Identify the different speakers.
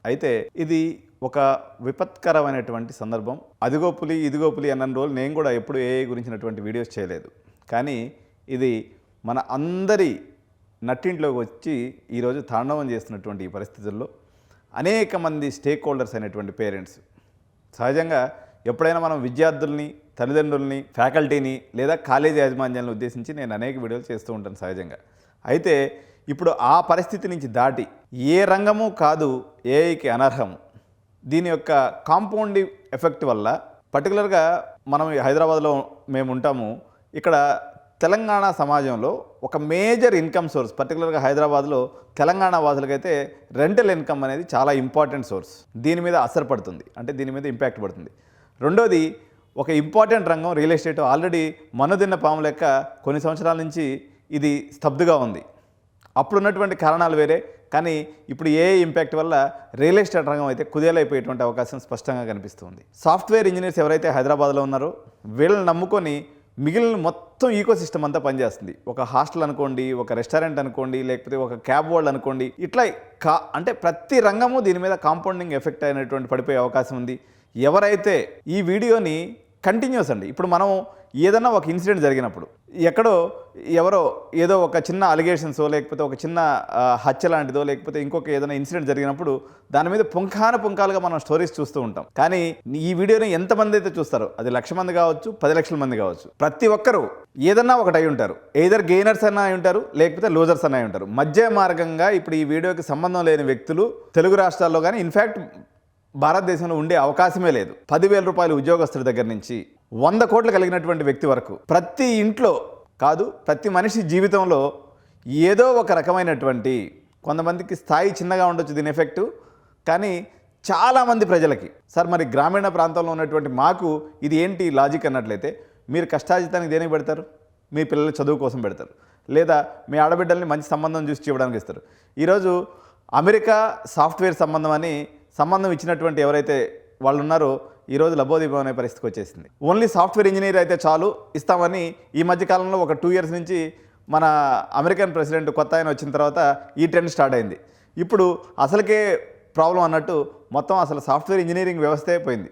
Speaker 1: అయితే ఇది ఒక విపత్కరమైనటువంటి సందర్భం. అదిగో పులి ఇదిగో పులి అన్న రోజులు నేను కూడా ఎప్పుడు ఏఐ గురించినటువంటి వీడియోస్ చేయలేదు. కానీ ఇది మన అందరి నట్టింట్లోకి వచ్చి ఈరోజు తాండవం చేస్తున్నటువంటి ఈ పరిస్థితుల్లో అనేక మంది స్టేక్ హోల్డర్స్ అయినటువంటి పేరెంట్స్ సహజంగా ఎప్పుడైనా మనం విద్యార్థుల్ని, తల్లిదండ్రుల్ని, ఫ్యాకల్టీని లేదా కాలేజీ యాజమాన్యాలను ఉద్దేశించి నేను అనేక వీడియోలు చేస్తూ ఉంటాను సహజంగా. అయితే ఇప్పుడు ఆ పరిస్థితి నుంచి దాటి ఏ రంగము కాదు ఏఐకి అనర్హము. దీని యొక్క కాంపౌండింగ్ ఎఫెక్ట్ వల్ల పర్టికులర్గా మనం హైదరాబాద్లో మేము ఉంటాము. ఇక్కడ తెలంగాణ సమాజంలో ఒక మేజర్ ఇన్కమ్ సోర్స్, పర్టికులర్గా హైదరాబాద్లో తెలంగాణ వాసులకైతే రెంటల్ ఇన్కమ్ అనేది చాలా ఇంపార్టెంట్ సోర్స్. దీని మీద అసర్ పడుతుంది, అంటే దీని మీద ఇంపాక్ట్ పడుతుంది. రెండోది, ఒక ఇంపార్టెంట్ రంగం రియల్ ఎస్టేట్ ఆల్రెడీ మనుదిన్న పాము లెక్క కొన్ని సంవత్సరాల నుంచి ఇది స్తబ్దుగా ఉంది. అప్పుడున్నటువంటి కారణాలు వేరే, కానీ ఇప్పుడు ఏ ఇంపాక్ట్ వల్ల రియల్ ఎస్టేట్ రంగం అయితే కుదేలైపోయేటువంటి అవకాశం స్పష్టంగా కనిపిస్తుంది. సాఫ్ట్వేర్ ఇంజనీర్స్ ఎవరైతే హైదరాబాద్లో ఉన్నారో వీళ్ళని నమ్ముకొని మిగిలిన మొత్తం ఈకో సిస్టమ్ అంతా పనిచేస్తుంది. ఒక హాస్టల్ అనుకోండి, ఒక రెస్టారెంట్ అనుకోండి, లేకపోతే ఒక క్యాబ్ వరల్డ్ అనుకోండి, ఇట్లా అంటే ప్రతి రంగము దీని మీద కాంపౌండింగ్ ఎఫెక్ట్ అయినటువంటి పడిపోయే అవకాశం ఉంది. ఎవరైతే ఈ వీడియోని కంటిన్యూస్ అండి, ఇప్పుడు మనం ఏదన్నా ఒక ఇన్సిడెంట్ జరిగినప్పుడు ఎక్కడో ఎవరో ఏదో ఒక చిన్న అలిగేషన్సో లేకపోతే ఒక చిన్న హత్య లాంటిదో లేకపోతే ఇంకొక ఏదైనా ఇన్సిడెంట్ జరిగినప్పుడు దాని మీద పుంఖాలుగా మనం స్టోరీస్ చూస్తూ ఉంటాం. కానీ ఈ వీడియోని ఎంతమంది అయితే చూస్తారో, అది 1,00,000 మంది కావచ్చు, 10 లక్షల మంది కావచ్చు, ప్రతి ఒక్కరూ ఏదన్నా ఒకటి అయి ఉంటారు. ఎయిదర్ గెయినర్స్ అన్న అయి ఉంటారు, లేకపోతే లూజర్స్ అన్న అయి ఉంటారు. మధ్య మార్గంగా ఇప్పుడు ఈ వీడియోకి సంబంధం లేని వ్యక్తులు తెలుగు రాష్ట్రాల్లో కానీ ఇన్ఫ్యాక్ట్ భారతదేశంలో ఉండే అవకాశమే లేదు. 10,000 రూపాయలు ఉద్యోగస్తుడి దగ్గర నుంచి 100 కోట్లు కలిగినటువంటి వ్యక్తి వరకు ప్రతి ఇంట్లో కాదు, ప్రతి మనిషి జీవితంలో ఏదో ఒక రకమైనటువంటి, కొంతమందికి స్థాయి చిన్నగా ఉండొచ్చు దీని ఎఫెక్టు, కానీ చాలామంది ప్రజలకి, సార్ మరి గ్రామీణ ప్రాంతంలో ఉన్నటువంటి మాకు ఇది ఏంటి లాజిక్ అన్నట్లయితే, మీరు కష్టాజితానికి దేనికి పెడతారు? మీ పిల్లల చదువు కోసం పెడతారు, లేదా మీ ఆడబిడ్డల్ని మంచి సంబంధం చూసి ఇవ్వడానికి ఇస్తారు. ఈరోజు అమెరికా సాఫ్ట్వేర్ సంబంధం ఇచ్చినటువంటి ఎవరైతే వాళ్ళు ఉన్నారో ఈరోజు లబోదీపం అనే పరిస్థితికి వచ్చేసింది. ఓన్లీ సాఫ్ట్వేర్ ఇంజనీర్ అయితే చాలు ఇస్తామని ఈ మధ్యకాలంలో ఒక 2 years నుంచి మన అమెరికన్ ప్రెసిడెంట్ కొత్త ఆయన వచ్చిన తర్వాత ఈ ట్రెండ్ స్టార్ట్ అయింది. ఇప్పుడు అసలుకే ప్రాబ్లం అన్నట్టు మొత్తం అసలు సాఫ్ట్వేర్ ఇంజనీరింగ్ వ్యవస్థే పోయింది.